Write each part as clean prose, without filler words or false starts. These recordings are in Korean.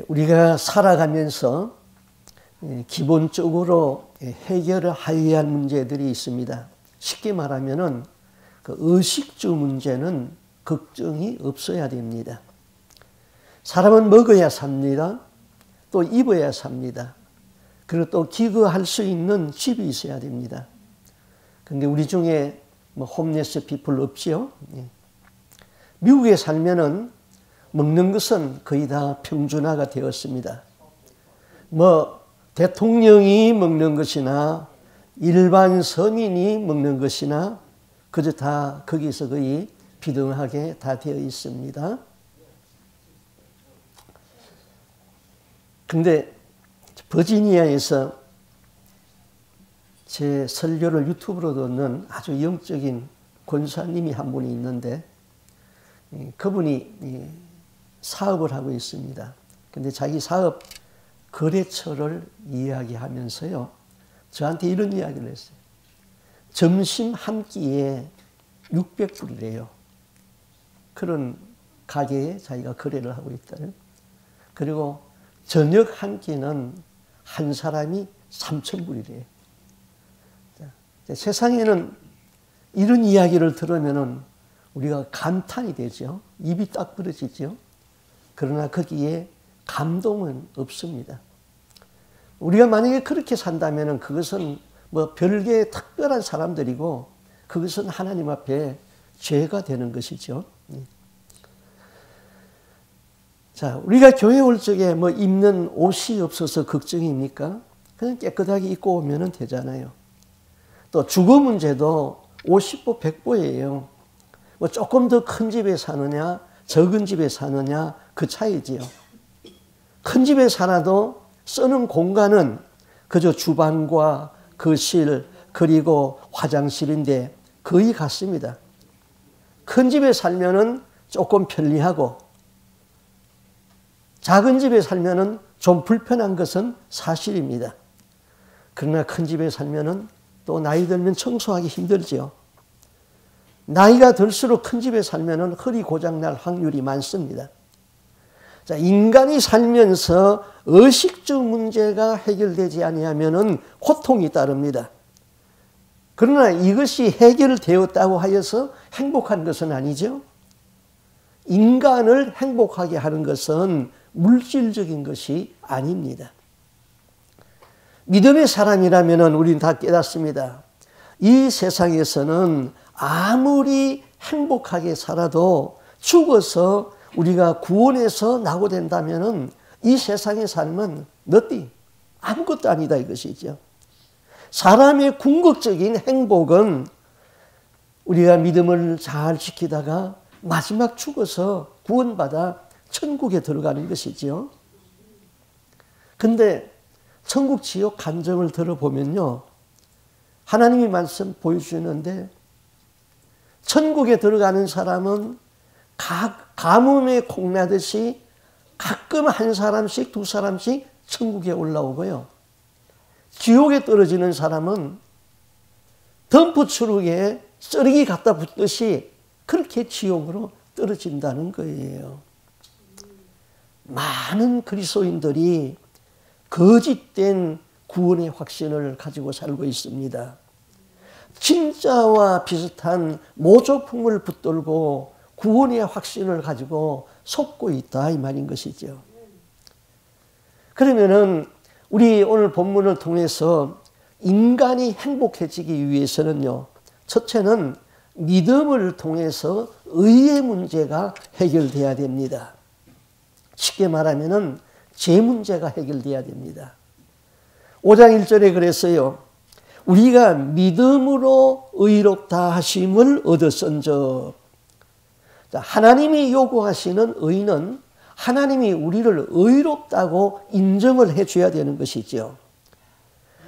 우리가 살아가면서 기본적으로 해결을 해야 할 문제들이 있습니다. 쉽게 말하면은 그 의식주 문제는 걱정이 없어야 됩니다. 사람은 먹어야 삽니다. 또 입어야 삽니다. 그리고 또 기거할 수 있는 집이 있어야 됩니다. 근데 우리 중에 뭐 홈레스 피플 없지요? 미국에 살면은 먹는 것은 거의 다 평준화가 되었습니다. 뭐 대통령이 먹는 것이나 일반 서민이 먹는 것이나 그저 다 거기서 거의 비등하게 다 되어 있습니다. 근데 버지니아에서 제 설교를 유튜브로 듣는 아주 영적인 권사님이 한 분이 있는데 그분이 사업을 하고 있습니다. 근데 자기 사업 거래처를 이야기하면서요, 저한테 이런 이야기를 했어요. 점심 한 끼에 600불이래요. 그런 가게에 자기가 거래를 하고 있다는. 그리고 저녁 한 끼는 한 사람이 3,000불이래요. 세상에는 이런 이야기를 들으면은 우리가 감탄이 되죠. 입이 딱 부러지죠. 그러나 거기에 감동은 없습니다. 우리가 만약에 그렇게 산다면 그것은 뭐 별개의 특별한 사람들이고 그것은 하나님 앞에 죄가 되는 것이죠. 자, 우리가 교회 올 적에 뭐 입는 옷이 없어서 걱정입니까? 그냥 깨끗하게 입고 오면 되잖아요. 또 주거 문제도 50보 100보예요. 뭐 조금 더 큰 집에 사느냐 적은 집에 사느냐 그 차이지요. 큰 집에 살아도 쓰는 공간은 그저 주방과 거실 그리고 화장실인데 거의 같습니다. 큰 집에 살면은 조금 편리하고 작은 집에 살면은 좀 불편한 것은 사실입니다. 그러나 큰 집에 살면은 또 나이 들면 청소하기 힘들지요. 나이가 들수록 큰 집에 살면은 허리 고장 날 확률이 많습니다. 자, 인간이 살면서 의식주 문제가 해결되지 아니하면은 고통이 따릅니다. 그러나 이것이 해결되었다고 하여서 행복한 것은 아니죠. 인간을 행복하게 하는 것은 물질적인 것이 아닙니다. 믿음의 사람이라면 우리는 다 깨닫습니다. 이 세상에서는 아무리 행복하게 살아도 죽어서 우리가 구원에서 낙오된다면 이 세상의 삶은 nothing, 아무것도 아니다 이것이죠. 사람의 궁극적인 행복은 우리가 믿음을 잘 지키다가 마지막 죽어서 구원받아 천국에 들어가는 것이죠. 근데 천국 지옥 간증을 들어보면요, 하나님이 말씀 보여주시는데 천국에 들어가는 사람은 가뭄에 콩나듯이 가끔 한 사람씩 두 사람씩 천국에 올라오고요, 지옥에 떨어지는 사람은 덤프트럭에 쓰레기 갖다 붙듯이 그렇게 지옥으로 떨어진다는 거예요. 많은 그리스도인들이 거짓된 구원의 확신을 가지고 살고 있습니다. 진짜와 비슷한 모조품을 붙들고 구원의 확신을 가지고 속고 있다 이 말인 것이죠. 그러면은 우리 오늘 본문을 통해서 인간이 행복해지기 위해서는요, 첫째는 믿음을 통해서 의의 문제가 해결돼야 됩니다. 쉽게 말하면은 죄 문제가 해결돼야 됩니다. 5장 1절에 그랬어요. 우리가 믿음으로 의롭다 하심을 얻었은즉. 하나님이 요구하시는 의는 하나님이 우리를 의롭다고 인정을 해줘야 되는 것이죠.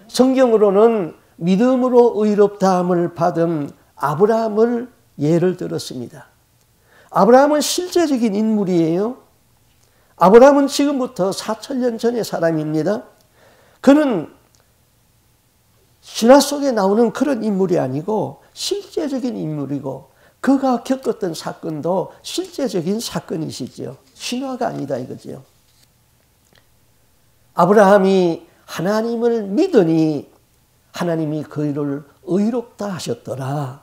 성경으로는 믿음으로 의롭다함을 받은 아브라함을 예를 들었습니다. 아브라함은 실제적인 인물이에요. 아브라함은 지금부터 4,000년 전의 사람입니다. 그는 신화 속에 나오는 그런 인물이 아니고 실제적인 인물이고 그가 겪었던 사건도 실제적인 사건이시죠. 신화가 아니다 이거죠. 아브라함이 하나님을 믿으니 하나님이 그를 의롭다 하셨더라.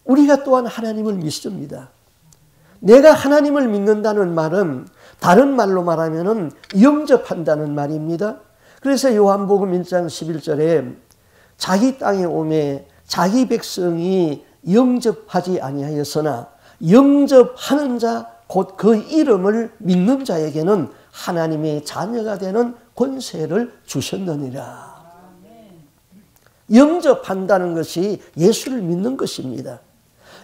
우리가 또한 하나님을 믿습니다. 내가 하나님을 믿는다는 말은 다른 말로 말하면 영접한다는 말입니다. 그래서 요한복음 1장 11절에 자기 땅에 오매 자기 백성이 영접하지 아니하였으나 영접하는 자 곧 그 이름을 믿는 자에게는 하나님의 자녀가 되는 권세를 주셨느니라. 영접한다는 것이 예수를 믿는 것입니다.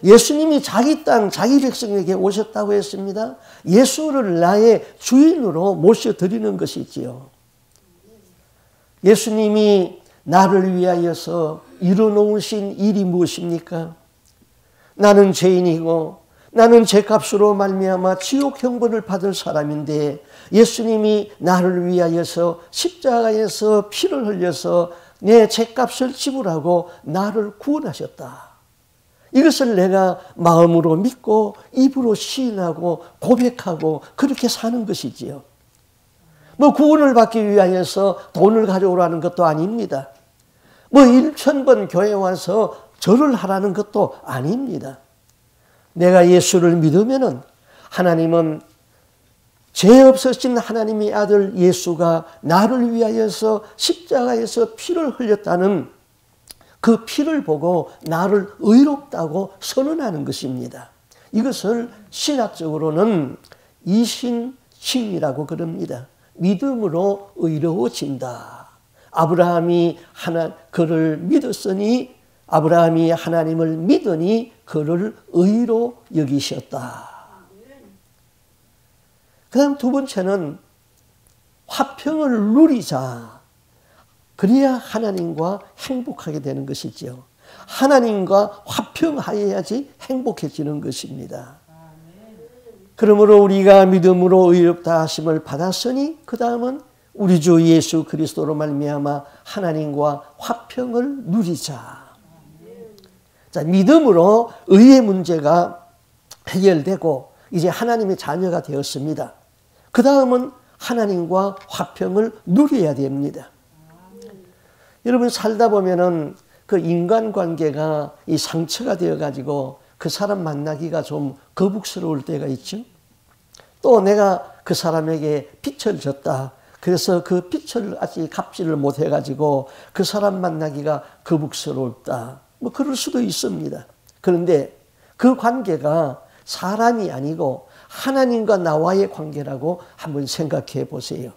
예수님이 자기 땅, 자기 백성에게 오셨다고 했습니다. 예수를 나의 주인으로 모셔드리는 것이지요. 예수님이 나를 위하여서 이루어놓으신 일이 무엇입니까? 나는 죄인이고 나는 죄값으로 말미암아 지옥 형벌을 받을 사람인데 예수님이 나를 위하여서 십자가에서 피를 흘려서 내 죄값을 지불하고 나를 구원하셨다. 이것을 내가 마음으로 믿고 입으로 시인하고 고백하고 그렇게 사는 것이지요. 뭐 구원을 받기 위하여서 돈을 가져오라는 것도 아닙니다. 뭐 1000번 교회 와서 절을 하라는 것도 아닙니다. 내가 예수를 믿으면은 하나님은 죄 없으신 하나님의 아들 예수가 나를 위하여서 십자가에서 피를 흘렸다는 그 피를 보고 나를 의롭다고 선언하는 것입니다. 이것을 신학적으로는 이신칭이라고 그럽니다. 믿음으로 의로워진다. 아브라함이 그를 믿었으니 아브라함이 하나님을 믿으니 그를 의로 여기셨다. 그 다음 두 번째는 화평을 누리자. 그래야 하나님과 행복하게 되는 것이지요. 하나님과 화평하여야지 행복해지는 것입니다. 그러므로 우리가 믿음으로 의롭다 하심을 받았으니 그 다음은 우리 주 예수 그리스도로 말미암아 하나님과 화평을 누리자. 자, 믿음으로 의의 문제가 해결되고 이제 하나님의 자녀가 되었습니다. 그 다음은 하나님과 화평을 누려야 됩니다. 여러분 살다 보면은 그 인간관계가 이 상처가 되어가지고 그 사람 만나기가 좀 거북스러울 때가 있죠. 또 내가 그 사람에게 빚을 졌다. 그래서 그 빚을 아직 갚지를 못해가지고 그 사람 만나기가 거북스럽다. 뭐 그럴 수도 있습니다. 그런데 그 관계가 사람이 아니고 하나님과 나와의 관계라고 한번 생각해 보세요.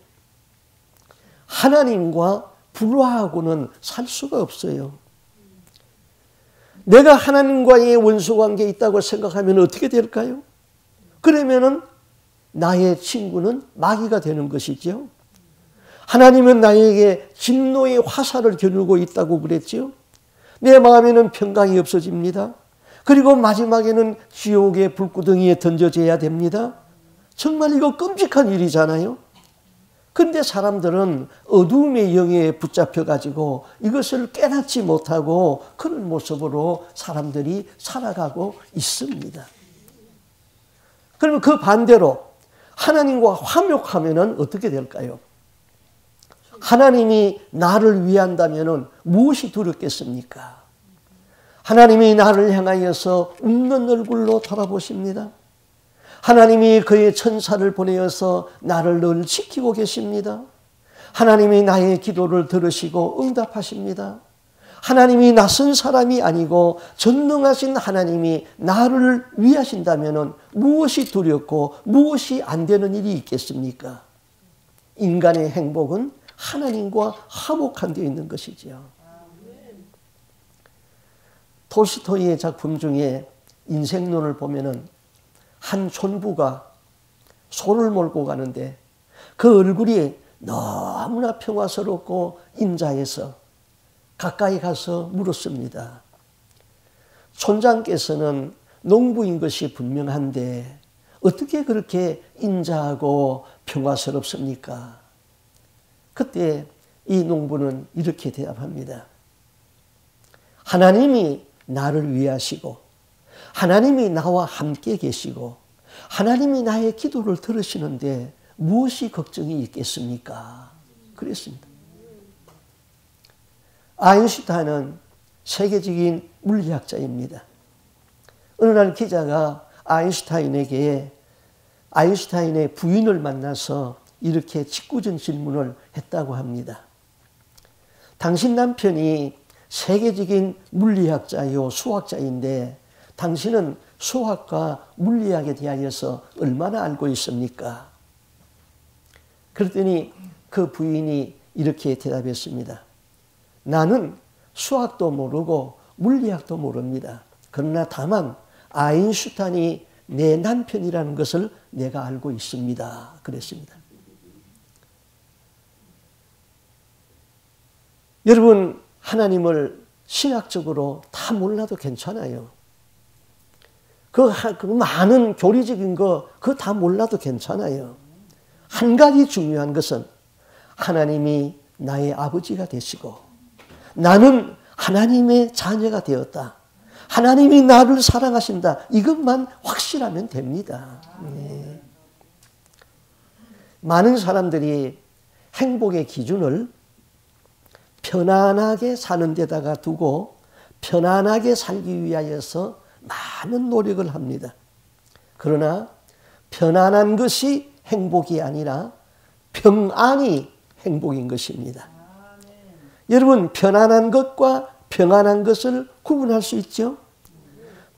하나님과 불화하고는 살 수가 없어요. 내가 하나님과의 원수관계에 있다고 생각하면 어떻게 될까요? 그러면은 나의 친구는 마귀가 되는 것이죠. 하나님은 나에게 진노의 화살을 겨누고 있다고 그랬죠. 내 마음에는 평강이 없어집니다. 그리고 마지막에는 지옥의 불구덩이에 던져져야 됩니다. 정말 이거 끔찍한 일이잖아요. 그런데 사람들은 어두움의 영에 붙잡혀가지고 이것을 깨닫지 못하고 그런 모습으로 사람들이 살아가고 있습니다. 그러면 그 반대로 하나님과 화목하면 어떻게 될까요? 하나님이 나를 위한다면 무엇이 두렵겠습니까? 하나님이 나를 향하여서 웃는 얼굴로 돌아보십니다. 하나님이 그의 천사를 보내어서 나를 늘 지키고 계십니다. 하나님이 나의 기도를 들으시고 응답하십니다. 하나님이 낯선 사람이 아니고 전능하신 하나님이 나를 위하신다면 무엇이 두렵고 무엇이 안 되는 일이 있겠습니까? 인간의 행복은 하나님과 화목한 데 있는 것이지요. 톨스토이의 작품 중에 인생론을 보면은 한 촌부가 소를 몰고 가는데 그 얼굴이 너무나 평화스럽고 인자해서 가까이 가서 물었습니다. 촌장께서는 농부인 것이 분명한데 어떻게 그렇게 인자하고 평화스럽습니까? 그때 이 농부는 이렇게 대답합니다. 하나님이 나를 위하시고 하나님이 나와 함께 계시고 하나님이 나의 기도를 들으시는데 무엇이 걱정이 있겠습니까? 그랬습니다. 아인슈타인은 세계적인 물리학자입니다. 어느 날 기자가 아인슈타인에게 아인슈타인의 부인을 만나서 이렇게 직구전 질문을 했다고 합니다. 당신 남편이 세계적인 물리학자요 수학자인데 당신은 수학과 물리학에 대하여서 얼마나 알고 있습니까? 그랬더니 그 부인이 이렇게 대답했습니다. 나는 수학도 모르고 물리학도 모릅니다. 그러나 다만 아인슈타인이 내 남편이라는 것을 내가 알고 있습니다. 그랬습니다. 여러분, 하나님을 신학적으로 다 몰라도 괜찮아요. 그 많은 교리적인 거 그거 다 몰라도 괜찮아요. 한 가지 중요한 것은 하나님이 나의 아버지가 되시고 나는 하나님의 자녀가 되었다. 하나님이 나를 사랑하신다. 이것만 확실하면 됩니다. 네. 많은 사람들이 행복의 기준을 편안하게 사는 데다가 두고 편안하게 살기 위하여서 많은 노력을 합니다. 그러나 편안한 것이 행복이 아니라 평안이 행복인 것입니다. 여러분, 편안한 것과 평안한 것을 구분할 수 있죠?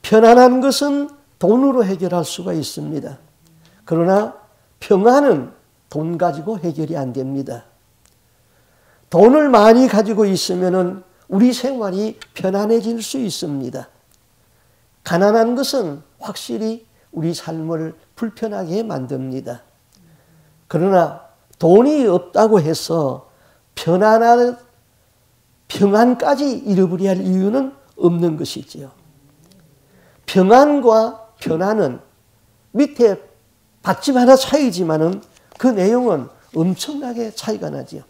편안한 것은 돈으로 해결할 수가 있습니다. 그러나 평안은 돈 가지고 해결이 안 됩니다. 돈을 많이 가지고 있으면 우리 생활이 편안해질 수 있습니다. 가난한 것은 확실히 우리 삶을 불편하게 만듭니다. 그러나 돈이 없다고 해서 평안까지 잃어버려야 할 이유는 없는 것이지요. 평안과 편안은 밑에 받침 하나 차이지만은 그 내용은 엄청나게 차이가 나지요.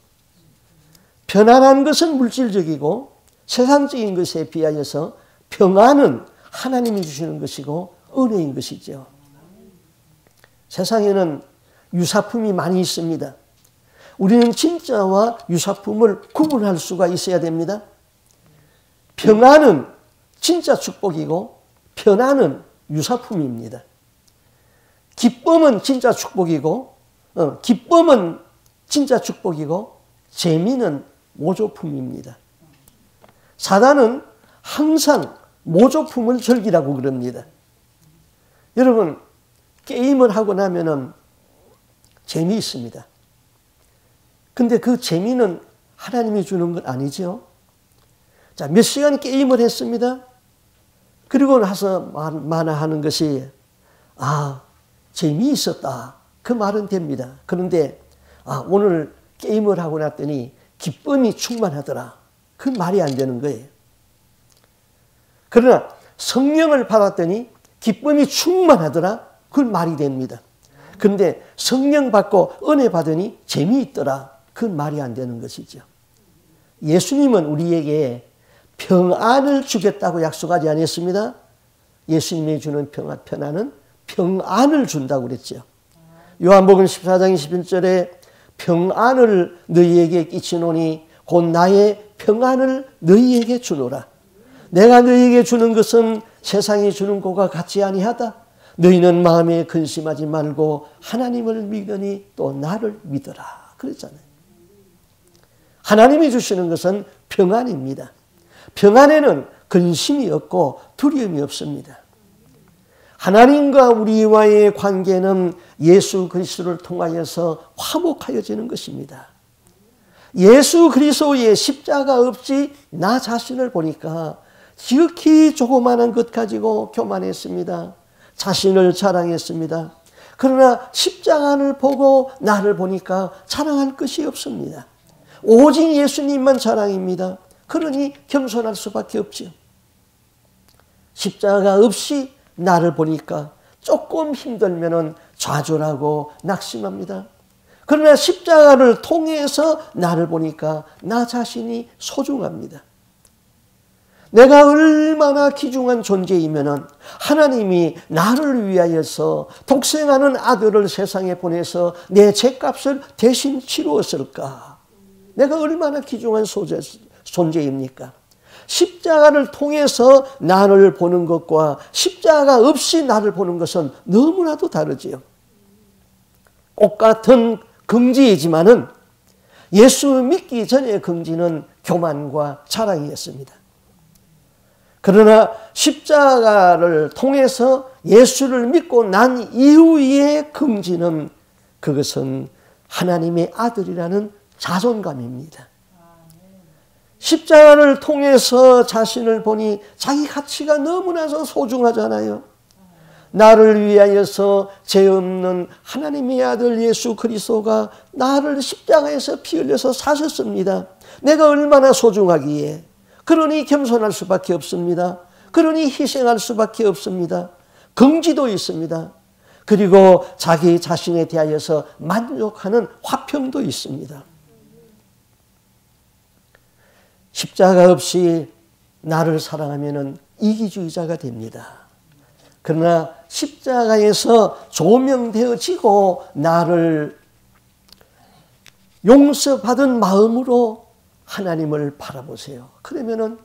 편안한 것은 물질적이고 세상적인 것에 비하여서 평안은 하나님이 주시는 것이고 은혜인 것이죠. 세상에는 유사품이 많이 있습니다. 우리는 진짜와 유사품을 구분할 수가 있어야 됩니다. 평안은 진짜 축복이고 편안은 유사품입니다. 기쁨은 진짜 축복이고 기쁨은 진짜 축복이고 재미는 모조품입니다. 사단은 항상 모조품을 즐기라고 그럽니다. 여러분, 게임을 하고 나면은 재미있습니다. 근데 그 재미는 하나님이 주는 건 아니죠. 자, 몇 시간 게임을 했습니다. 그리고 나서 만화하는 것이 재미있었다. 그 말은 됩니다. 그런데 오늘 게임을 하고 났더니 기쁨이 충만하더라. 그 말이 안 되는 거예요. 그러나 성령을 받았더니 기쁨이 충만하더라. 그 말이 됩니다. 그런데 성령 받고 은혜 받으니 재미있더라. 그 말이 안 되는 것이죠. 예수님은 우리에게 평안을 주겠다고 약속하지 않았습니다. 예수님이 주는 편안은 평안을 준다고 그랬죠. 요한복음 14장 21절에 평안을 너희에게 끼치노니 곧 나의 평안을 너희에게 주노라. 내가 너희에게 주는 것은 세상이 주는 것과 같지 아니하다. 너희는 마음에 근심하지 말고 하나님을 믿으니 또 나를 믿어라. 그랬잖아요. 하나님이 주시는 것은 평안입니다. 평안에는 근심이 없고 두려움이 없습니다. 하나님과 우리와의 관계는 예수 그리스도를 통하여서 화목하여지는 것입니다. 예수 그리스도의 십자가 없이 나 자신을 보니까 지극히 조그마한 것 가지고 교만했습니다. 자신을 자랑했습니다. 그러나 십자가를 보고 나를 보니까 자랑할 것이 없습니다. 오직 예수님만 자랑입니다. 그러니 겸손할 수밖에 없죠. 십자가 없이 나를 보니까 조금 힘들면 좌절하고 낙심합니다. 그러나 십자가를 통해서 나를 보니까 나 자신이 소중합니다. 내가 얼마나 귀중한 존재이면은 하나님이 나를 위하여서 독생하는 아들을 세상에 보내서 내 죄값을 대신 치루었을까? 내가 얼마나 귀중한 존재입니까? 십자가를 통해서 나를 보는 것과 십자가 없이 나를 보는 것은 너무나도 다르지요. 똑같은 긍지이지만은 예수 믿기 전의 긍지는 교만과 자랑이었습니다. 그러나 십자가를 통해서 예수를 믿고 난 이후의 긍지는 그것은 하나님의 아들이라는 자존감입니다. 십자가를 통해서 자신을 보니 자기 가치가 너무나도 소중하잖아요. 나를 위하여서 죄 없는 하나님의 아들 예수 그리스도가 나를 십자가에서 피 흘려서 사셨습니다. 내가 얼마나 소중하기에. 그러니 겸손할 수밖에 없습니다. 그러니 희생할 수밖에 없습니다. 긍지도 있습니다. 그리고 자기 자신에 대하여서 만족하는 화평도 있습니다. 십자가 없이 나를 사랑하면 이기주의자가 됩니다. 그러나 십자가에서 조명되어지고 나를 용서받은 마음으로 하나님을 바라보세요. 그러면은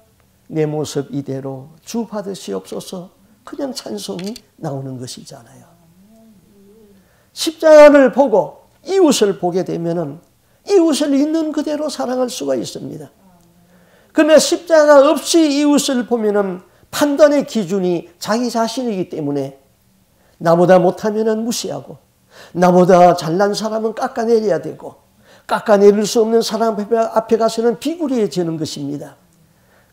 내 모습 이대로 주 받으시옵소서 그냥 찬송이 나오는 것이잖아요. 십자가를 보고 이웃을 보게 되면은 이웃을 있는 그대로 사랑할 수가 있습니다. 그러나 십자가 없이 이웃을 보면은 판단의 기준이 자기 자신이기 때문에 나보다 못하면은 무시하고 나보다 잘난 사람은 깎아내려야 되고 깎아내릴 수 없는 사람 앞에 가서는 비굴해지는 것입니다.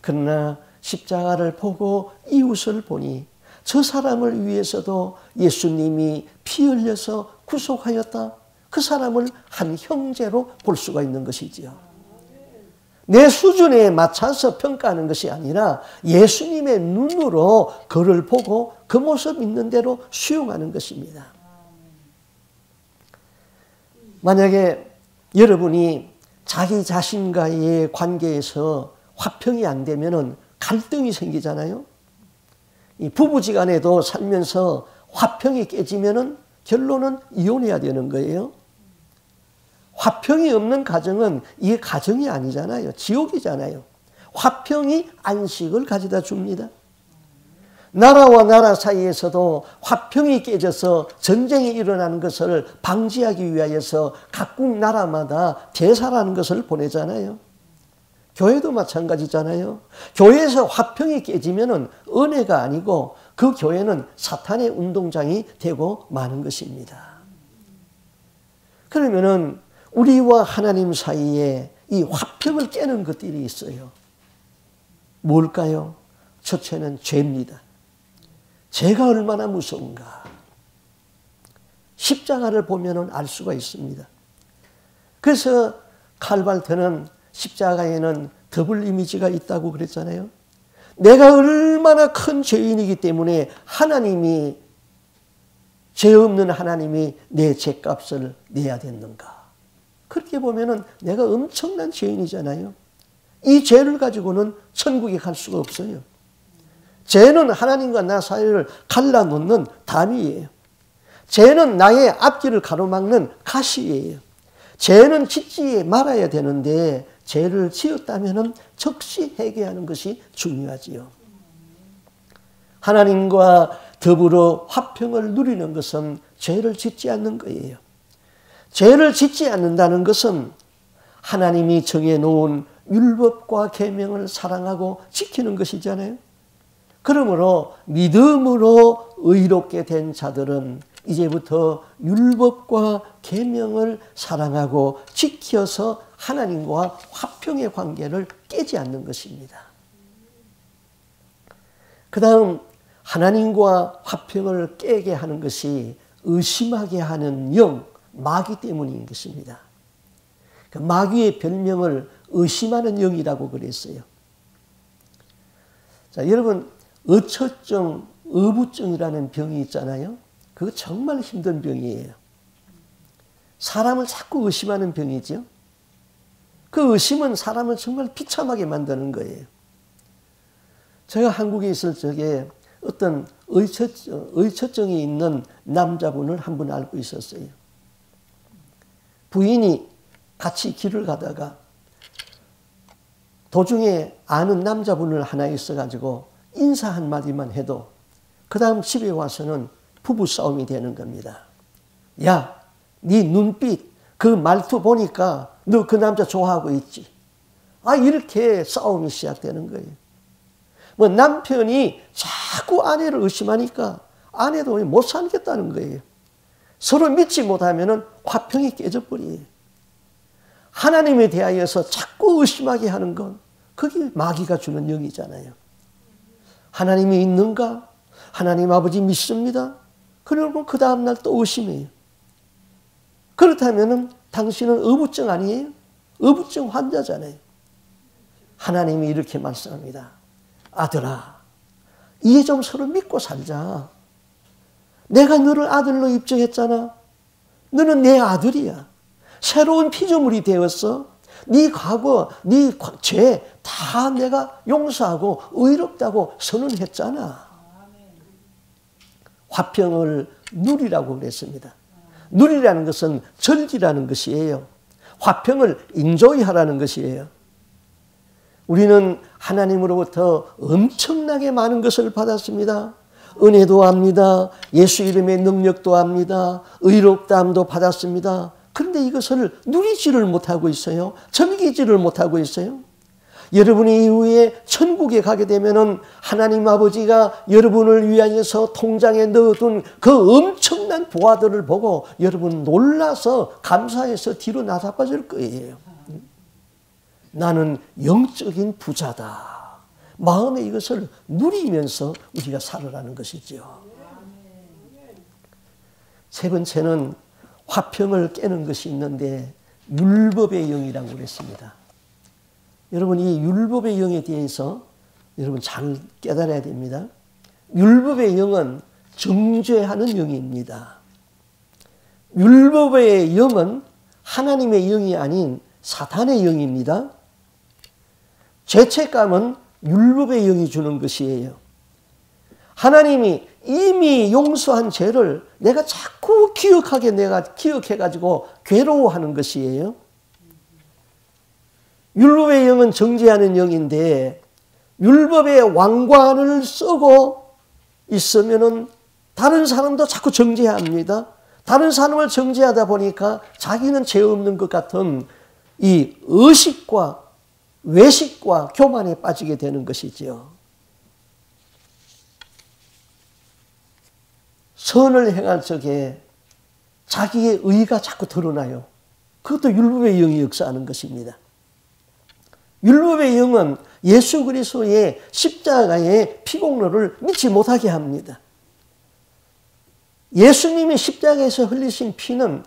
그러나 십자가를 보고 이웃을 보니 저 사람을 위해서도 예수님이 피 흘려서 구속하였다. 그 사람을 한 형제로 볼 수가 있는 것이지요. 내 수준에 맞춰서 평가하는 것이 아니라 예수님의 눈으로 그를 보고 그 모습 있는 대로 수용하는 것입니다. 만약에 여러분이 자기 자신과의 관계에서 화평이 안 되면 갈등이 생기잖아요. 이 부부지간에도 살면서 화평이 깨지면 결론은 이혼해야 되는 거예요. 화평이 없는 가정은 이게 가정이 아니잖아요. 지옥이잖아요. 화평이 안식을 가져다 줍니다. 나라와 나라 사이에서도 화평이 깨져서 전쟁이 일어나는 것을 방지하기 위하여서 각국 나라마다 대사라는 것을 보내잖아요. 교회도 마찬가지잖아요. 교회에서 화평이 깨지면 은혜가 아니고 그 교회는 사탄의 운동장이 되고 마는 것입니다. 그러면은 우리와 하나님 사이에 이 화평을 깨는 것들이 있어요. 뭘까요? 첫째는 죄입니다. 죄가 얼마나 무서운가. 십자가를 보면 알 수가 있습니다. 그래서 칼발트는 십자가에는 더블 이미지가 있다고 그랬잖아요. 내가 얼마나 큰 죄인이기 때문에 하나님이, 죄 없는 하나님이 내 죄값을 내야 됐는가. 그렇게 보면은 내가 엄청난 죄인이잖아요. 이 죄를 가지고는 천국에 갈 수가 없어요. 죄는 하나님과 나 사이를 갈라놓는 담이에요. 죄는 나의 앞길을 가로막는 가시예요. 죄는 짓지 말아야 되는데 죄를 지었다면 즉시 회개하는 것이 중요하지요. 하나님과 더불어 화평을 누리는 것은 죄를 짓지 않는 거예요. 죄를 짓지 않는다는 것은 하나님이 정해놓은 율법과 계명을 사랑하고 지키는 것이잖아요. 그러므로 믿음으로 의롭게 된 자들은 이제부터 율법과 계명을 사랑하고 지켜서 하나님과 화평의 관계를 깨지 않는 것입니다. 그 다음 하나님과 화평을 깨게 하는 것이 의심하게 하는 영, 마귀 때문인 것입니다. 그 마귀의 별명을 의심하는 영이라고 그랬어요. 자, 여러분 어처증, 어부증이라는 병이 있잖아요. 그거 정말 힘든 병이에요. 사람을 자꾸 의심하는 병이죠. 그 의심은 사람을 정말 비참하게 만드는 거예요. 제가 한국에 있을 적에 어떤 의처증이 있는 남자분을 한 분 알고 있었어요. 부인이 같이 길을 가다가 도중에 아는 남자분을 하나 있어가지고 인사 한마디만 해도 그 다음 집에 와서는 부부싸움이 되는 겁니다. 야, 네 눈빛, 그 말투 보니까 너 그 남자 좋아하고 있지. 이렇게 싸움이 시작되는 거예요. 뭐 남편이 자꾸 아내를 의심하니까 아내도 못 살겠다는 거예요. 서로 믿지 못하면 화평이 깨져버려요. 하나님에 대하여서 자꾸 의심하게 하는 건 그게 마귀가 주는 영이잖아요. 하나님이 있는가? 하나님 아버지 믿습니다. 그러고 그 다음날 또 의심해요. 그렇다면 당신은 의부증 아니에요? 의부증 환자잖아요. 하나님이 이렇게 말씀합니다. 아들아, 이제 좀 서로 믿고 살자. 내가 너를 아들로 입증했잖아. 너는 내 아들이야. 새로운 피조물이 되었어. 네 과거, 네 죄 다 내가 용서하고 의롭다고 선언했잖아. 화평을 누리라고 그랬습니다. 누리라는 것은 즐기라는 것이에요. 화평을 인조이하라는 것이에요. 우리는 하나님으로부터 엄청나게 많은 것을 받았습니다. 은혜도 합니다. 예수 이름의 능력도 합니다. 의롭다함도 받았습니다. 그런데 이것을 누리지를 못하고 있어요. 즐기지를 못하고 있어요. 여러분이 이후에 천국에 가게 되면은 하나님 아버지가 여러분을 위하여서 통장에 넣어둔 그 엄청난 보화들을 보고 여러분 놀라서 감사해서 뒤로 나사빠질 거예요. 나는 영적인 부자다. 마음에 이것을 누리면서 우리가 살아가는 것이죠. 세 번째는 화평을 깨는 것이 있는데 율법의 영이라고 그랬습니다. 여러분 이 율법의 영에 대해서 여러분 잘 깨달아야 됩니다. 율법의 영은 정죄하는 영입니다. 율법의 영은 하나님의 영이 아닌 사탄의 영입니다. 죄책감은 율법의 영이 주는 것이에요. 하나님이 이미 용서한 죄를 내가 자꾸 기억해가지고 괴로워하는 것이에요. 율법의 영은 정죄하는 영인데 율법의 왕관을 쓰고 있으면은 다른 사람도 자꾸 정죄합니다. 다른 사람을 정죄하다 보니까 자기는 죄 없는 것 같은 이 의식과 외식과 교만에 빠지게 되는 것이지요. 선을 행할 적에 자기의 의가 자꾸 드러나요. 그것도 율법의 영이 역사하는 것입니다. 율법의 영은 예수 그리스도의 십자가의 피공로를 믿지 못하게 합니다. 예수님이 십자가에서 흘리신 피는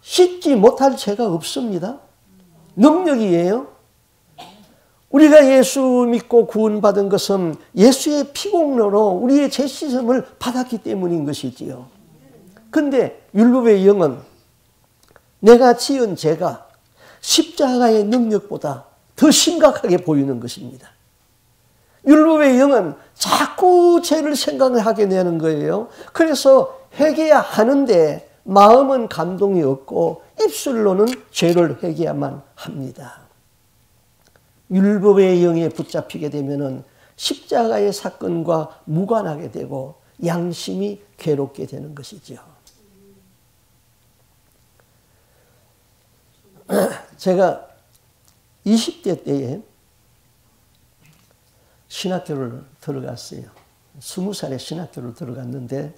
씻지 못할 죄가 없습니다. 능력이에요. 우리가 예수 믿고 구원받은 것은 예수의 피공로로 우리의 죄 씻음을 받았기 때문인 것이지요. 그런데 율법의 영은 내가 지은 죄가 십자가의 능력보다 더 심각하게 보이는 것입니다. 율법의 영은 자꾸 죄를 생각을 하게 되는 거예요. 그래서 회개해야 하는데 마음은 감동이 없고 입술로는 죄를 회개해야만 합니다. 율법의 영에 붙잡히게 되면 십자가의 사건과 무관하게 되고 양심이 괴롭게 되는 것이죠. 제가 20대 때에 신학교를 들어갔어요. 20살에 신학교를 들어갔는데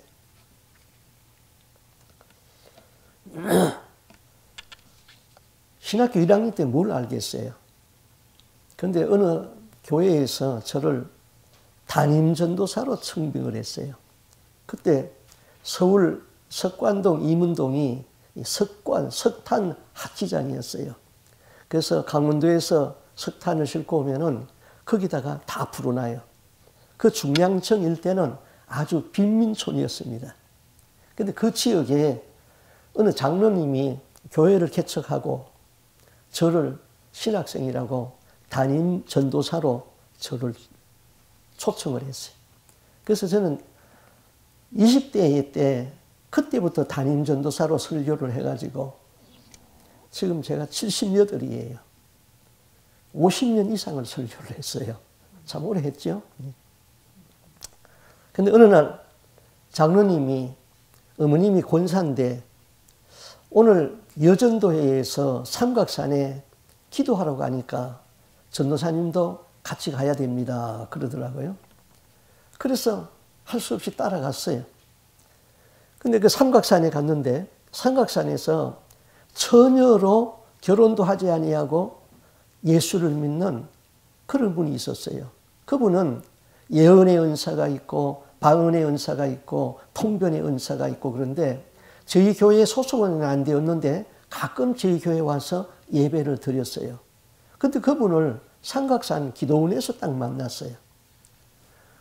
신학교 1학년 때 뭘 알겠어요. 그런데 어느 교회에서 저를 담임전도사로 청빙을 했어요. 그때 서울 석관동 이문동이 석탄 합치장이었어요. 그래서 강원도에서 석탄을 싣고 오면은 거기다가 다 풀어놔요. 그 중량청 일대는 아주 빈민촌이었습니다. 근데 그 지역에 어느 장로님이 교회를 개척하고 저를 신학생이라고 담임 전도사로 저를 초청을 했어요. 그래서 저는 20대 때 그때부터 담임 전도사로 설교를 해가지고 지금 제가 78이에요. 50년 이상을 설교를 했어요. 참 오래 했죠. 근데 어느 날 장로님이, 어머님이 권사인데 오늘 여전도회에서 삼각산에 기도하라고 하니까 전도사님도 같이 가야 됩니다. 그러더라고요. 그래서 할 수 없이 따라갔어요. 근데 그 삼각산에 갔는데 삼각산에서 처녀로 결혼도 하지 아니하고 예수를 믿는 그런 분이 있었어요. 그분은 예언의 은사가 있고 방언의 은사가 있고 통변의 은사가 있고 그런데 저희 교회에 소속은 안 되었는데 가끔 저희 교회에 와서 예배를 드렸어요. 근데 그분을 삼각산 기도원에서 딱 만났어요.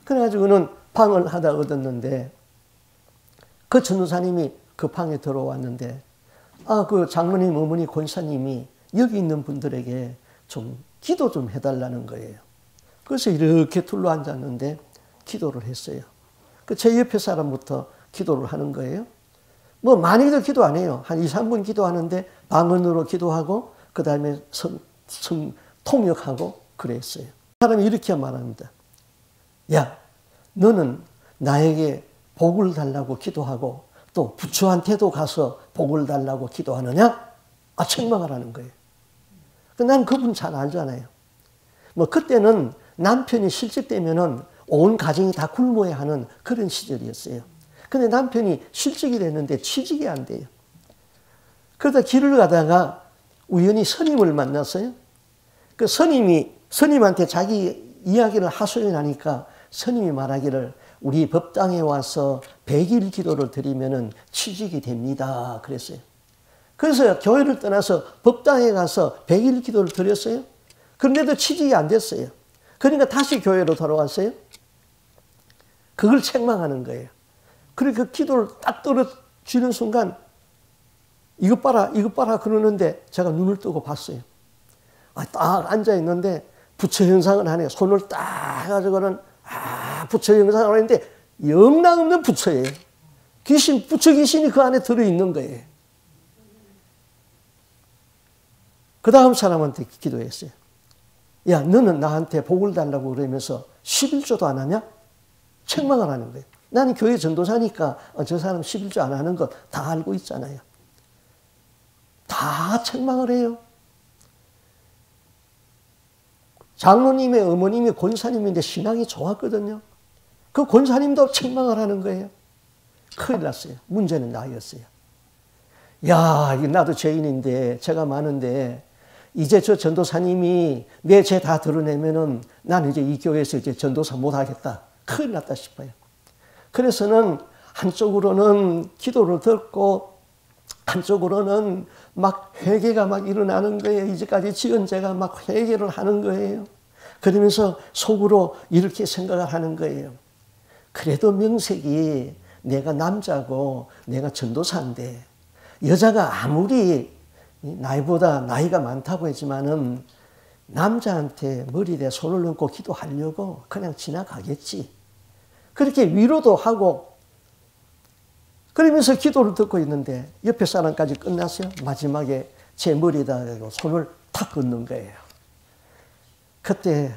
그래가지고는 방을 하다 얻었는데 그 전도사님이 그 방에 들어왔는데 그 장로님, 어머니, 권사님이 여기 있는 분들에게 좀 기도 좀 해달라는 거예요. 그래서 이렇게 둘러앉았는데 기도를 했어요. 그 제 옆에 사람부터 기도를 하는 거예요. 뭐 많이도 기도 안 해요. 한 2, 3분 기도하는데 방언으로 기도하고 그 다음에 통역하고 그랬어요. 사람이 이렇게 말합니다. 야, 너는 나에게 복을 달라고 기도하고 또 부처한테도 가서 복을 달라고 기도하느냐? 책망을 하는 거예요. 난 그분 잘 알잖아요. 뭐 그때는 남편이 실직되면은 온 가정이 다 굶어야 하는 그런 시절이었어요. 근데 남편이 실직이 됐는데 취직이 안 돼요. 그러다 길을 가다가 우연히 스님을 만났어요. 그 스님한테 자기 이야기를 하소연하니까 스님이 말하기를 우리 법당에 와서 100일 기도를 드리면은 취직이 됩니다. 그랬어요. 그래서 교회를 떠나서 법당에 가서 100일 기도를 드렸어요. 그런데도 취직이 안 됐어요. 그러니까 다시 교회로 돌아왔어요. 그걸 책망하는 거예요. 그리고 그 기도를 딱 떨어지는 순간 이것 봐라, 이것 봐라 그러는데 제가 눈을 뜨고 봤어요. 딱 앉아있는데 부처 형상을 하네요. 손을 딱 해가지고는 부처 형상을 하는데 영락없는 부처예요. 부처 귀신이 그 안에 들어있는 거예요. 그 다음 사람한테 기도했어요. 야, 너는 나한테 복을 달라고 그러면서 11조도 안 하냐? 책망을 하는 거예요. 나는 교회 전도사니까 저 사람 11조 안 하는 거 다 알고 있잖아요. 다 책망을 해요. 장로님의 어머님이 권사님인데 신앙이 좋았거든요. 그 권사님도 책망을 하는 거예요. 큰일 났어요. 문제는 나였어요. 야, 나도 죄인인데 죄가 많은데 이제 저 전도사님이 내 죄 다 드러내면은 나는 이제 이 교회에서 이제 전도사 못 하겠다. 큰일 났다 싶어요. 그래서는 한쪽으로는 기도를 듣고 한쪽으로는 막 회개가 막 일어나는 거예요. 이제까지 지은 죄가 막 회개를 하는 거예요. 그러면서 속으로 이렇게 생각을 하는 거예요. 그래도 명색이 내가 남자고 내가 전도사인데 여자가 아무리 나이보다 나이가 많다고 했지만은 남자한테 머리에 손을 얹고 기도하려고 그냥 지나가겠지. 그렇게 위로도 하고 그러면서 기도를 듣고 있는데 옆에 사람까지 끝났어요. 마지막에 제 머리에다 손을 탁 얹는 거예요. 그때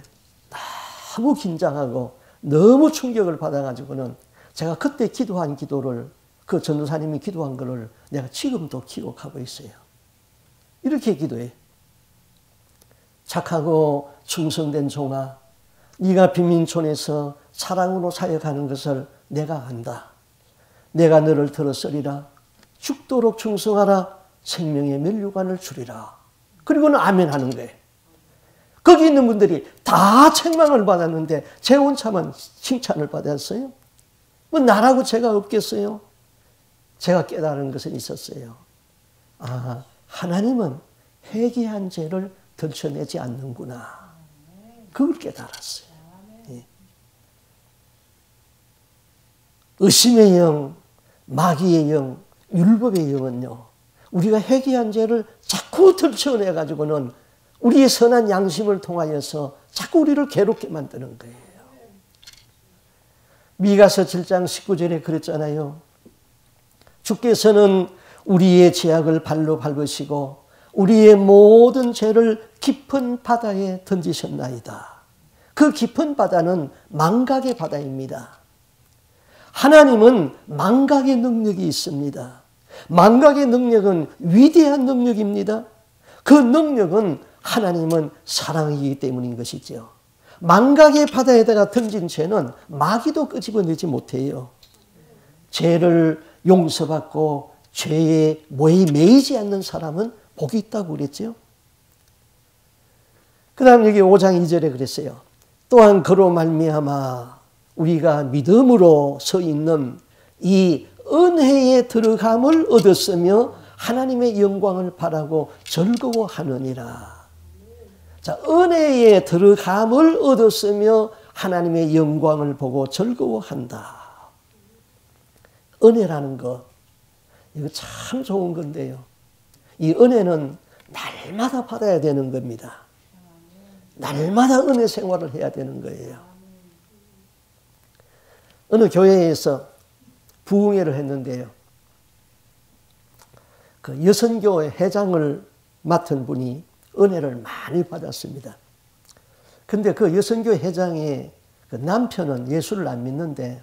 너무 긴장하고 너무 충격을 받아가지고는 제가 그때 기도한 기도를 그 전도사님이 기도한 거를 내가 지금도 기억하고 있어요. 이렇게 기도해. 착하고 충성된 종아, 네가 빈민촌에서 사랑으로 사역하는 것을 내가 안다. 내가 너를 들었으리라. 죽도록 충성하라. 생명의 면류관을 주리라. 그리고는 아멘 하는 거예요. 거기 있는 분들이 다 책망을 받았는데 제 혼자만 칭찬을 받았어요. 뭐 나라고 죄가 없겠어요? 제가 깨달은 것은 있었어요. 하나님은 회개한 죄를 들춰내지 않는구나. 그걸 깨달았어요. 예. 의심의 영, 마귀의 영, 율법의 영은요, 우리가 회개한 죄를 자꾸 들춰내가지고는 우리의 선한 양심을 통하여서 자꾸 우리를 괴롭게 만드는 거예요. 미가서 7장 19절에 그랬잖아요. 주께서는 우리의 죄악을 발로 밟으시고 우리의 모든 죄를 깊은 바다에 던지셨나이다. 그 깊은 바다는 망각의 바다입니다. 하나님은 망각의 능력이 있습니다. 망각의 능력은 위대한 능력입니다. 그 능력은 하나님은 사랑이기 때문인 것이죠. 망각의 바다에다가 던진 죄는 마귀도 끄집어내지 못해요. 죄를 용서받고 죄에 매이지 않는 사람은 복이 있다고 그랬죠. 그 다음 여기 5장 2절에 그랬어요. 또한 그로 말미암아 우리가 믿음으로 서 있는 이 은혜에 들어감을 얻었으며 하나님의 영광을 바라고 즐거워하느니라. 자, 은혜에 들어감을 얻었으며 하나님의 영광을 보고 즐거워한다. 은혜라는 것, 이거 참 좋은 건데요. 이 은혜는 날마다 받아야 되는 겁니다. 날마다 은혜 생활을 해야 되는 거예요. 어느 교회에서 부흥회를 했는데요. 그 여선교회 회장을 맡은 분이 은혜를 많이 받았습니다. 근데 그 여선교회 회장의 그 남편은 예수를 안 믿는데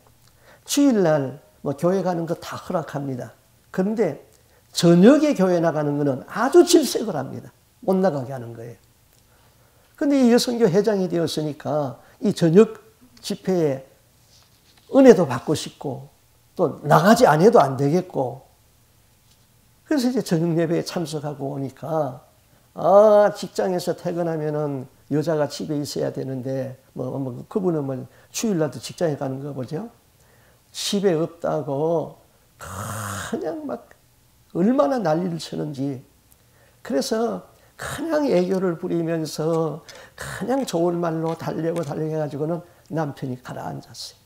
주일날 뭐 교회 가는 거 다 허락합니다. 그런데 저녁에 교회 나가는 거는 아주 질색을 합니다. 못 나가게 하는 거예요. 근데 이 여선교 회장이 되었으니까 이 저녁 집회에 은혜도 받고 싶고 또 나가지 안 해도 안 되겠고 그래서 이제 저녁 예배에 참석하고 오니까 직장에서 퇴근하면은 여자가 집에 있어야 되는데 그분은 뭐 주일날도 직장에 가는 거 보죠. 집에 없다고 그냥 막 얼마나 난리를 치는지 그래서 그냥 애교를 부리면서 그냥 좋은 말로 달래고 해가지고는 남편이 가라앉았어요.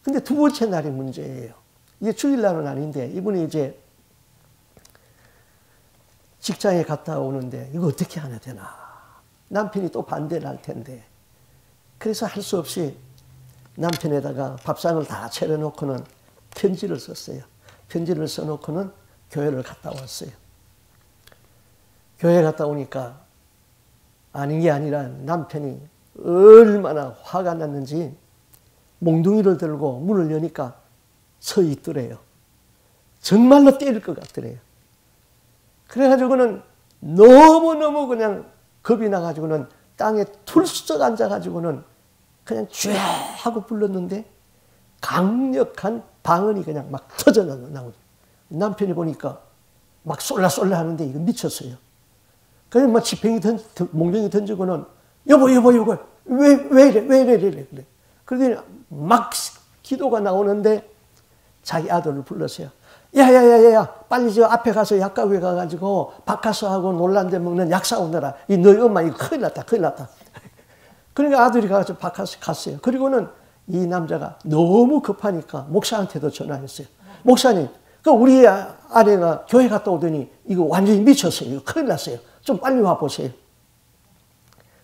근데 두 번째 날이 문제예요. 이게 주일날은 아닌데 이분이 이제 직장에 갔다 오는데 이거 어떻게 하냐 되나. 남편이 또 반대를 할 텐데. 그래서 할 수 없이 남편에다가 밥상을 다 차려놓고는 편지를 썼어요. 편지를 써놓고는 교회를 갔다 왔어요. 교회 갔다 오니까 아닌 게 아니라 남편이 얼마나 화가 났는지 몽둥이를 들고 문을 여니까 서 있더래요. 정말로 때릴 것 같더래요. 그래가지고는 너무너무 그냥 겁이 나가지고는 땅에 툴썩 앉아가지고는 그냥 쥐 하고 불렀는데 강력한 방언이 그냥 막 터져 나오죠. 남편이 보니까 막 쏠라 하는데 이거 미쳤어요. 그래서 막 지팽이 몽둥이 던지고는 여보 왜 이래 그래. 그러더니 막 기도가 나오는데 자기 아들을 불렀어요. 야야야야 빨리 저 앞에 가서 약가구에 가가지고 박하수하고 놀란데 먹는 약 사오느라. 이 너희 엄마 이거 큰일 났다. 그러니까 아들이 가서 박하수 갔어요. 그리고는 이 남자가 너무 급하니까 목사한테도 전화했어요. 목사님, 그 우리 아내가 교회 갔다 오더니 이거 완전히 미쳤어요. 이거 큰일 났어요. 좀 빨리 와보세요.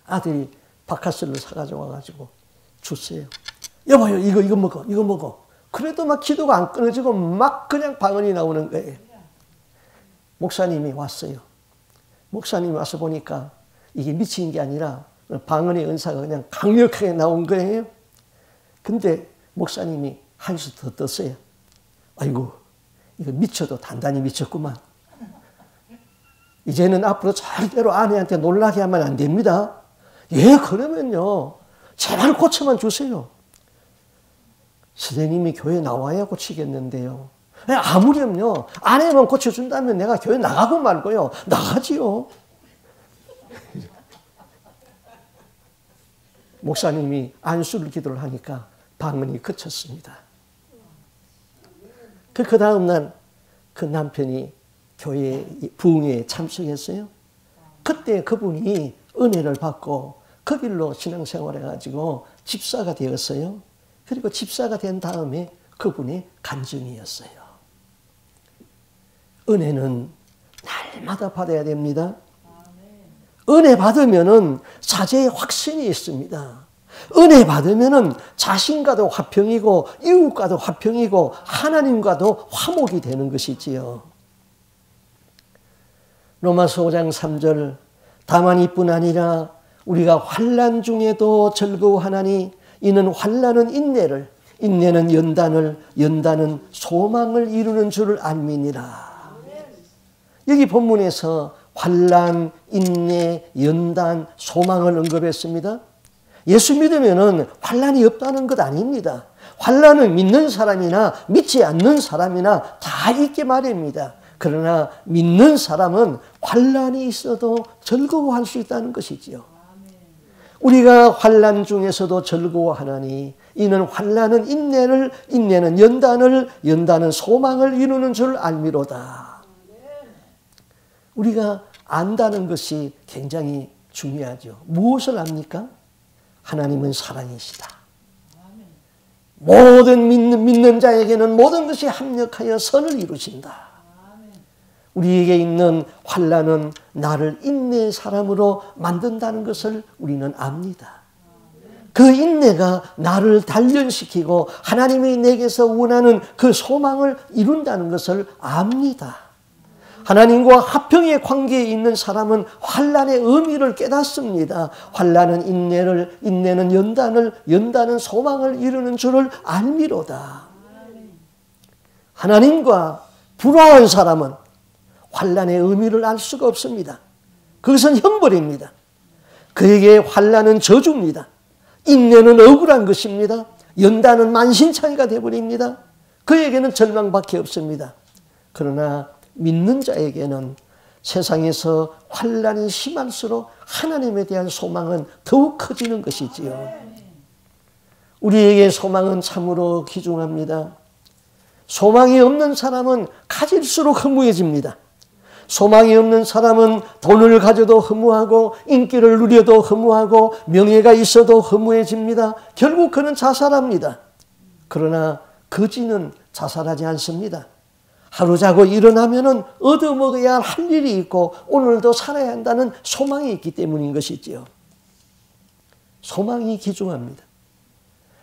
아들이 박하수를 사가지고 와가지고 줬어요. 여보요, 이거 먹어. 그래도 막 기도가 안 끊어지고 막 그냥 방언이 나오는 거예요. 목사님이 왔어요. 목사님이 와서 보니까 이게 미친 게 아니라 방언의 은사가 그냥 강력하게 나온 거예요. 근데 목사님이 한수 더 떴어요. 아이고, 이거 미쳐도 단단히 미쳤구만. 이제는 앞으로 절대로 아내한테 놀라게 하면 안 됩니다. 예, 그러면요. 제발 고쳐만 주세요. 선생님이 교회 나와야 고치겠는데요. 아무렴요. 아내만 고쳐준다면 내가 교회 나가고 말고요. 나가지요. 목사님이 안수를 기도를 하니까 방언이 그쳤습니다. 그 다음 날 그 남편이 교회 부흥회에 참석했어요. 그때 그분이 은혜를 받고 그 길로 신앙생활을 해가지고 집사가 되었어요. 그리고 집사가 된 다음에 그분이 간증이었어요. 은혜는 날마다 받아야 됩니다. 은혜 받으면은 사죄의 확신이 있습니다. 은혜 받으면은 자신과도 화평이고 이웃과도 화평이고 하나님과도 화목이 되는 것이지요. 로마서 5장 3절 다만 이뿐 아니라 우리가 환난 중에도 즐거워하나니 이는 환난은 인내를 인내는 연단을 연단은 소망을 이루는 줄을 알미니라. 여기 본문에서 환난, 인내, 연단, 소망을 언급했습니다. 예수 믿으면은 환난이 없다는 것 아닙니다. 환난은 믿는 사람이나 믿지 않는 사람이나 다 있게 마련입니다. 그러나 믿는 사람은 환난이 있어도 즐거워할 수 있다는 것이지요. 우리가 환난 중에서도 즐거워하나니 이는 환난은 인내를 인내는 연단을 연단은 소망을 이루는 줄 알미로다. 우리가 안다는 것이 굉장히 중요하죠. 무엇을 압니까? 하나님은 사랑이시다. 모든 믿는 자에게는 모든 것이 합력하여 선을 이루신다. 우리에게 있는 환난은 나를 인내의 사람으로 만든다는 것을 우리는 압니다. 그 인내가 나를 단련시키고 하나님이 내게서 원하는 그 소망을 이룬다는 것을 압니다. 하나님과 화평의 관계에 있는 사람은 환난의 의미를 깨닫습니다. 환난은 인내를, 인내는 연단을, 연단은 소망을 이루는 줄을 알미로다. 하나님과 불화한 사람은 환난의 의미를 알 수가 없습니다. 그것은 형벌입니다. 그에게 환난은 저주입니다. 인내는 억울한 것입니다. 연단은 만신창이가 되어버립니다. 그에게는 절망밖에 없습니다. 그러나 믿는 자에게는 세상에서 환난이 심할수록 하나님에 대한 소망은 더욱 커지는 것이지요. 우리에게 소망은 참으로 귀중합니다. 소망이 없는 사람은 가질수록 허무해집니다. 소망이 없는 사람은 돈을 가져도 허무하고 인기를 누려도 허무하고 명예가 있어도 허무해집니다. 결국 그는 자살합니다. 그러나 거지는 자살하지 않습니다. 하루 자고 일어나면은 얻어먹어야 할 일이 있고 오늘도 살아야 한다는 소망이 있기 때문인 것이지요. 소망이 귀중합니다.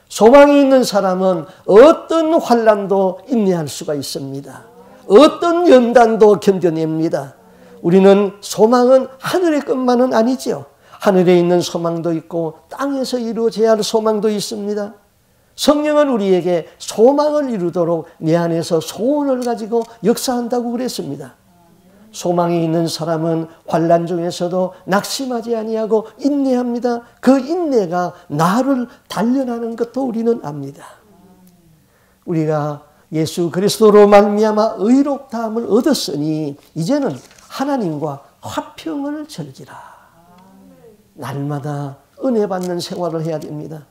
소망이 있는 사람은 어떤 환난도 인내할 수가 있습니다. 어떤 연단도 견뎌냅니다. 우리는 소망은 하늘의 것만은 아니지요. 하늘에 있는 소망도 있고 땅에서 이루어져야 할 소망도 있습니다. 성령은 우리에게 소망을 이루도록 내 안에서 소원을 가지고 역사한다고 그랬습니다. 소망이 있는 사람은 환난 중에서도 낙심하지 아니하고 인내합니다. 그 인내가 나를 단련하는 것도 우리는 압니다. 우리가 예수 그리스도로 말미암아 의롭다함을 얻었으니 이제는 하나님과 화평을 즐기라. 날마다 은혜 받는 생활을 해야 됩니다.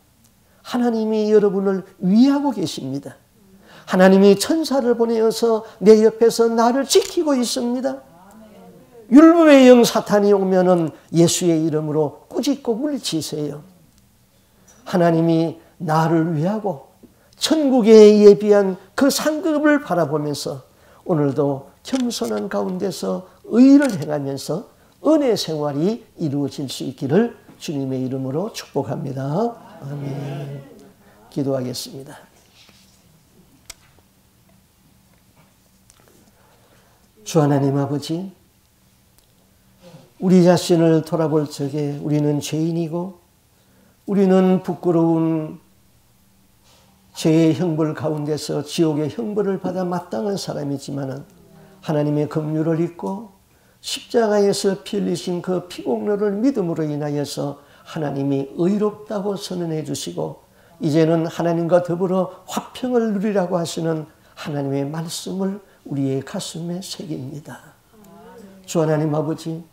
하나님이 여러분을 위하고 계십니다. 하나님이 천사를 보내어서 내 옆에서 나를 지키고 있습니다. 율법의 영 사탄이 오면은 예수의 이름으로 꾸짖고 물리치세요. 하나님이 나를 위하고 천국에 예비한 그 상급을 바라보면서 오늘도 겸손한 가운데서 의를 행하면서 은혜 생활이 이루어질 수 있기를 주님의 이름으로 축복합니다. 아멘. 기도하겠습니다. 주 하나님 아버지, 우리 자신을 돌아볼 적에 우리는 죄인이고 우리는 부끄러운 죄의 형벌 가운데서 지옥의 형벌을 받아 마땅한 사람이지만 하나님의 긍휼을 잊고 십자가에서 피 흘리신 그 피공로를 믿음으로 인하여서 하나님이 의롭다고 선언해 주시고 이제는 하나님과 더불어 화평을 누리라고 하시는 하나님의 말씀을 우리의 가슴에 새깁니다. 주 하나님 아버지,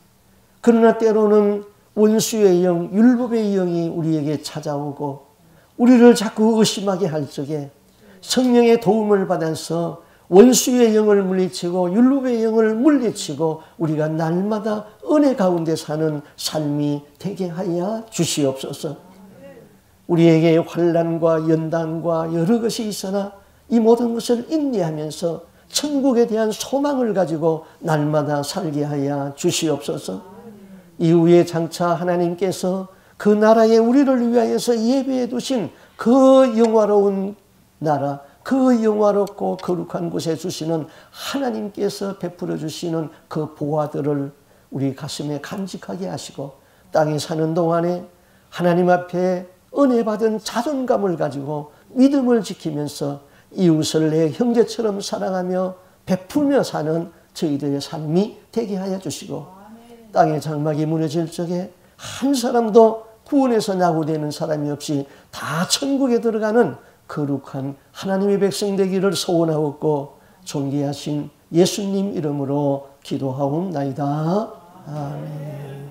그러나 때로는 원수의 영, 율법의 영이 우리에게 찾아오고 우리를 자꾸 의심하게 할 적에 성령의 도움을 받아서 원수의 영을 물리치고 율법의 영을 물리치고 우리가 날마다 은혜 가운데 사는 삶이 되게 하여 주시옵소서. 우리에게 환난과 연단과 여러 것이 있으나 이 모든 것을 인내하면서 천국에 대한 소망을 가지고 날마다 살게 하여 주시옵소서. 이후에 장차 하나님께서 그 나라에 우리를 위하여서 예배해 두신 그 영화로운 나라, 그 영화롭고 거룩한 곳에 주시는 하나님께서 베풀어 주시는 그 보화들을 우리 가슴에 간직하게 하시고 땅에 사는 동안에 하나님 앞에 은혜 받은 자존감을 가지고 믿음을 지키면서 이웃을 내 형제처럼 사랑하며 베풀며 사는 저희들의 삶이 되게 하여 주시고 땅의 장막이 무너질 적에 한 사람도 구원에서 낙오되는 사람이 없이 다 천국에 들어가는 거룩한 하나님의 백성 되기를 소원하옵고 존귀하신 예수님 이름으로 기도하옵나이다. 아멘.